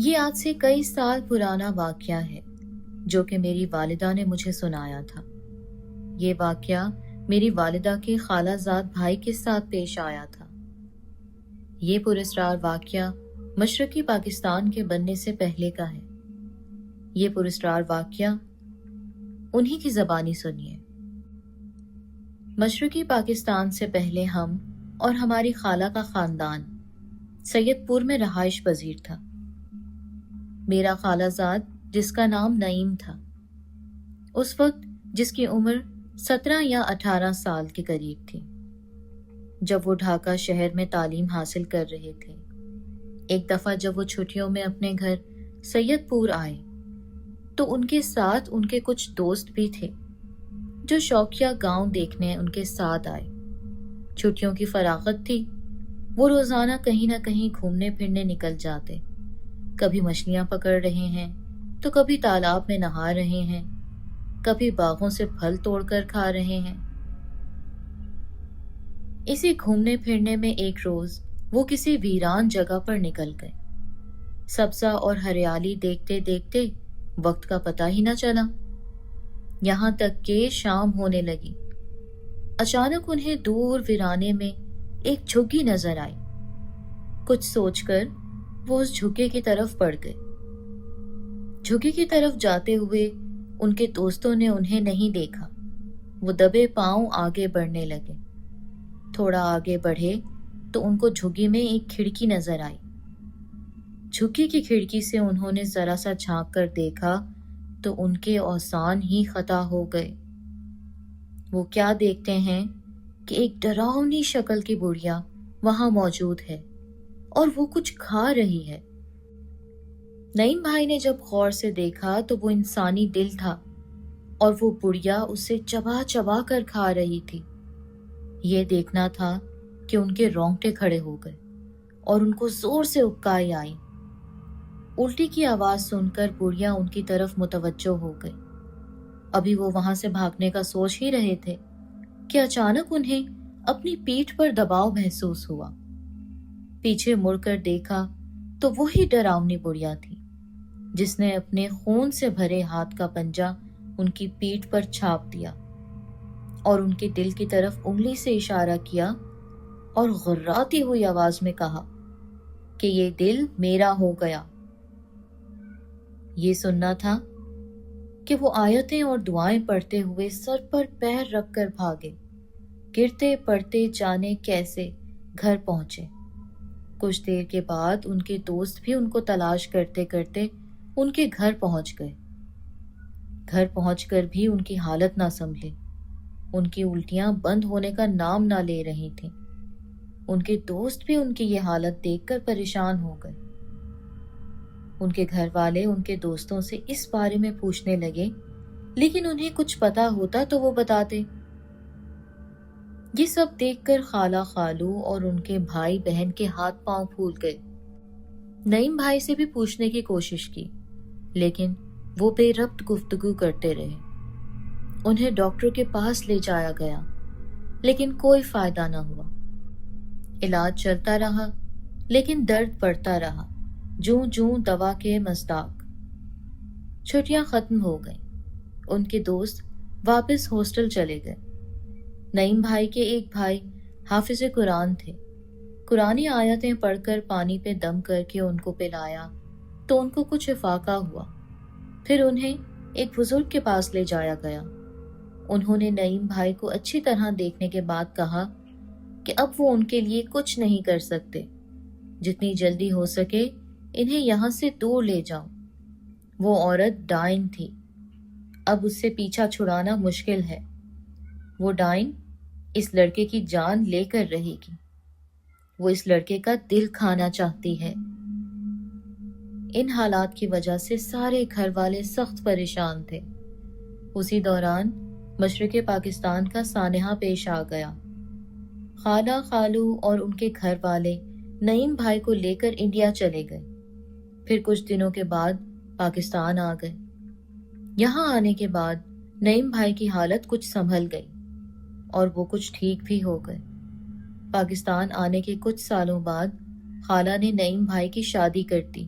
یہ آج سے کئی سال پرانا واقعہ ہے جو کہ میری والدہ نے مجھے سنایا تھا۔ یہ واقعہ میری والدہ کے خالہ زاد بھائی کے ساتھ پیش آیا تھا۔ یہ پراسرار واقعہ مشرقی پاکستان کے بننے سے پہلے کا ہے۔ یہ پراسرار واقعہ انہی کی زبانی سنیے۔ مشرقی پاکستان سے پہلے ہم اور ہماری خالہ کا خاندان سید پور میں رہائش پذیر تھا۔ میرا خالہ زاد جس کا نام نعیم تھا، اس وقت جس کی عمر 17 یا 18 سال کے قریب تھی، جب وہ ڈھاکہ شہر میں تعلیم حاصل کر رہے تھے۔ ایک دفعہ جب وہ چھٹیوں میں اپنے گھر سید پور آئے تو ان کے ساتھ ان کے کچھ دوست بھی تھے جو شوقیہ گاؤں دیکھنے ان کے ساتھ آئے۔ چھٹیوں کی فراغت تھی، وہ روزانہ کہیں نہ کہیں گھومنے پھرنے نکل جاتے، کبھی مچھلیاں پکڑ رہے ہیں تو کبھی تالاب میں نہا رہے ہیں، کبھی باغوں سے پھل توڑ کر کھا رہے ہیں۔ اسی گھومنے پھرنے میں ایک روز وہ کسی ویران جگہ پر نکل گئے۔ سبزہ اور ہریالی دیکھتے دیکھتے وقت کا پتہ ہی نہ چلا، یہاں تک کہ شام ہونے لگی۔ اچانک انہیں دور ویرانے میں ایک جھگی نظر آئی۔ کچھ سوچ کر وہ اس جھگے کی طرف بڑھ گئے۔ جھگی کی طرف جاتے ہوئے ان کے دوستوں نے انہیں نہیں دیکھا۔ وہ دبے پاؤں آگے بڑھنے لگے۔ تھوڑا آگے بڑھے تو ان کو جھگی میں ایک کھڑکی نظر آئی۔ جھگی کی کھڑکی سے انہوں نے ذرا سا جھانک کر دیکھا تو ان کے اوزان ہی خطا ہو گئے۔ وہ کیا دیکھتے ہیں کہ ایک ڈراؤنی شکل کی بڑھیا وہاں موجود ہے اور وہ کچھ کھا رہی ہے۔ نعیم بھائی نے جب غور سے دیکھا تو وہ انسانی دل تھا اور وہ بڑھیا اسے چبا چبا کر کھا رہی تھی۔ یہ دیکھنا تھا کہ ان کے رونگٹے کھڑے ہو گئے اور ان کو زور سے اکائی آئی۔ الٹی کی آواز سن کر بڑھیا ان کی طرف متوجہ ہو گئی۔ ابھی وہ وہاں سے بھاگنے کا سوچ ہی رہے تھے کہ اچانک انہیں اپنی پیٹھ پر دباؤ محسوس ہوا۔ پیچھے مڑ کر دیکھا تو وہی ڈراؤنی بڑھیا تھی جس نے اپنے خون سے بھرے ہاتھ کا پنجہ ان کی پیٹھ پر چھاپ دیا اور ان کے دل کی طرف انگلی سے اشارہ کیا اور غراتی ہوئی آواز میں کہا کہ یہ دل میرا ہو گیا۔ یہ سننا تھا کہ وہ آیتیں اور دعائیں پڑھتے ہوئے سر پر پیر رکھ کر بھاگے، گرتے پڑتے جانے کیسے گھر پہنچے۔ کچھ دیر کے بعد ان کے دوست بھی ان کو تلاش کرتے کرتے ان کے گھر پہنچ گئے۔ گھر پہنچ کر بھی ان کی حالت نہ سنبھلی۔ ان کی الٹیاں بند ہونے کا نام نہ لے رہی تھیں۔ ان کے دوست بھی ان کی یہ حالت دیکھ کر پریشان ہو گئے۔ ان کے گھر والے ان کے دوستوں سے اس بارے میں پوچھنے لگے، لیکن انہیں کچھ پتا ہوتا تو وہ بتاتے۔ یہ سب دیکھ کر خالہ خالو اور ان کے بھائی بہن کے ہاتھ پاؤں پھول گئے۔ نعیم بھائی سے بھی پوچھنے کی کوشش کی، لیکن وہ بے ربط گفتگو کرتے رہے۔ انہیں ڈاکٹر کے پاس لے جایا گیا، لیکن کوئی فائدہ نہ ہوا۔ علاج چلتا رہا، لیکن درد بڑھتا رہا، جوں جوں دوا کے مصداق۔ چھٹیاں ختم ہو گئیں۔ ان کے دوست واپس ہاسٹل چلے گئے۔ نعیم بھائی کے ایک بھائی حافظ قرآن تھے۔ قرآنی آیتیں پڑھ کر پانی پہ دم کر کے ان کو پلایا تو ان کو کچھ افاقہ ہوا۔ پھر انہیں ایک بزرگ کے پاس لے جایا گیا۔ انہوں نے نعیم بھائی کو اچھی طرح دیکھنے کے بعد کہا کہ اب وہ ان کے لیے کچھ نہیں کر سکتے، جتنی جلدی ہو سکے انہیں یہاں سے دور لے جاؤ۔ وہ عورت ڈائن تھی، اب اس سے پیچھا چھڑانا مشکل ہے۔ وہ ڈائن اس لڑکے کی جان لے کر رہے گی۔ وہ اس لڑکے کا دل کھانا چاہتی ہے۔ ان حالات کی وجہ سے سارے گھر والے سخت پریشان تھے۔ اسی دوران مشرق پاکستان کا سانحہ پیش آ گیا۔ خالہ خالو اور ان کے گھر والے نعیم بھائی کو لے کر انڈیا چلے گئے۔ پھر کچھ دنوں کے بعد پاکستان آ گئے۔ یہاں آنے کے بعد نعیم بھائی کی حالت کچھ سنبھل گئی اور وہ کچھ ٹھیک بھی ہو گئے۔ پاکستان آنے کے کچھ سالوں بعد خالہ نے نعیم بھائی کی شادی کر دی۔